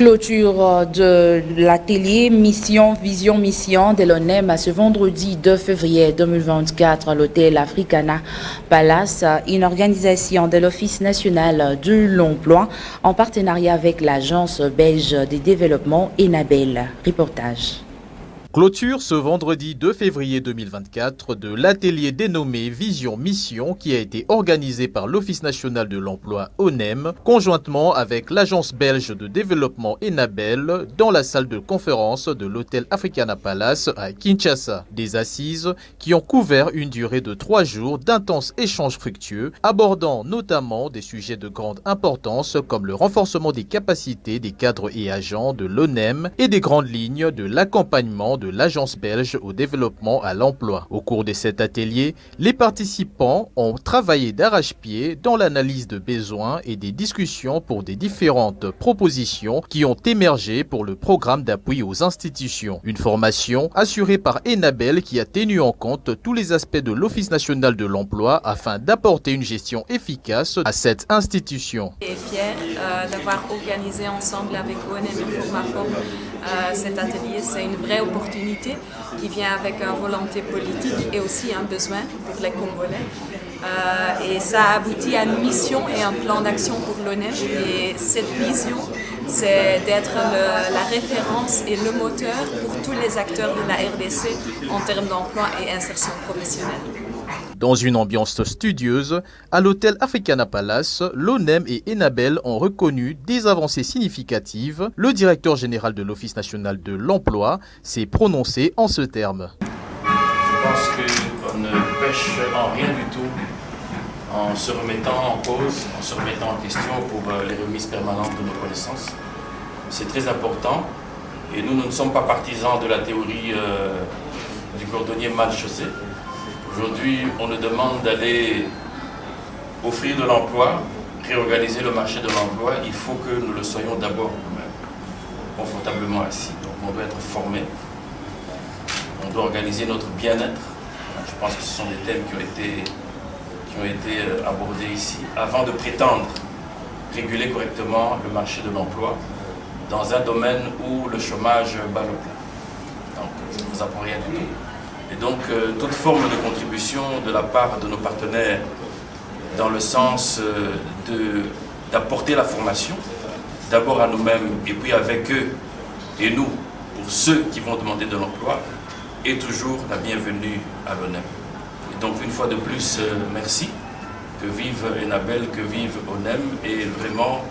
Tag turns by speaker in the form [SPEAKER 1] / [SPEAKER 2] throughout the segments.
[SPEAKER 1] Clôture de l'atelier Mission, Vision, Mission de l'ONEM ce vendredi 2 février 2024 à l'hôtel Africana Palace, une organisation de l'Office national de l'emploi en partenariat avec l'Agence belge de développement ENABEL. Reportage.
[SPEAKER 2] Clôture ce vendredi 2 février 2024 de l'atelier dénommé Vision Mission qui a été organisé par l'Office national de l'emploi ONEM conjointement avec l'Agence belge de développement ENABEL dans la salle de conférence de l'hôtel Africana Palace à Kinshasa. Des assises qui ont couvert une durée de 3 jours d'intenses échanges fructueux abordant notamment des sujets de grande importance comme le renforcement des capacités des cadres et agents de l'ONEM et des grandes lignes de l'accompagnement de l'Agence belge au développement à l'emploi. Au cours de cet atelier, les participants ont travaillé d'arrache-pied dans l'analyse de besoins et des discussions pour des différentes propositions qui ont émergé pour le programme d'appui aux institutions. Une formation assurée par ENABEL qui a tenu en compte tous les aspects de l'Office national de l'emploi afin d'apporter une gestion efficace à cette institution.
[SPEAKER 3] Je suis fière d'avoir organisé ensemble avec ONEM et Formaform cet atelier. C'est une vraie opportunité qui vient avec une volonté politique et aussi un besoin pour les Congolais. Et ça aboutit à une mission et un plan d'action pour l'ONEM. Et cette vision, c'est d'être la référence et le moteur pour tous les acteurs de la RDC en termes d'emploi et insertion professionnelle.
[SPEAKER 2] Dans une ambiance studieuse, à l'hôtel Africana Palace, l'ONEM et ENABEL ont reconnu des avancées significatives. Le directeur général de l'Office national de l'emploi s'est prononcé en ce terme.
[SPEAKER 4] Je pense qu'on ne pêche en rien du tout en se remettant en cause, en se remettant en question pour les remises permanentes de nos connaissances. C'est très important et nous ne sommes pas partisans de la théorie du cordonnier mal chaussé. Aujourd'hui, on nous demande d'aller offrir de l'emploi, réorganiser le marché de l'emploi. Il faut que nous le soyons d'abord nous-mêmes, confortablement assis. Donc on doit être formé, on doit organiser notre bien-être. Je pense que ce sont des thèmes qui ont été abordés ici, avant de prétendre réguler correctement le marché de l'emploi dans un domaine où le chômage bat le plein. Donc ça ne nous apprend rien du tout. Et donc, toute forme de contribution de la part de nos partenaires dans le sens d'apporter la formation, d'abord à nous-mêmes et puis avec eux et nous, pour ceux qui vont demander de l'emploi, est toujours la bienvenue à l'ONEM. Et donc, une fois de plus, merci. Que vive ENABEL, que vive ONEM et vraiment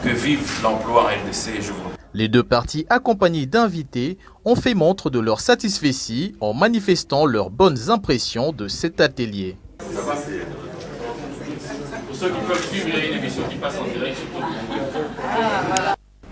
[SPEAKER 4] que vive l'emploi en RDC. Je vous remercie.
[SPEAKER 2] Les deux parties, accompagnées d'invités, ont fait montre de leur satisfaction en manifestant leurs bonnes impressions de cet atelier.
[SPEAKER 4] Pour ceux qui peuvent suivre, il y a une émission qui passe en direct sur tout le monde.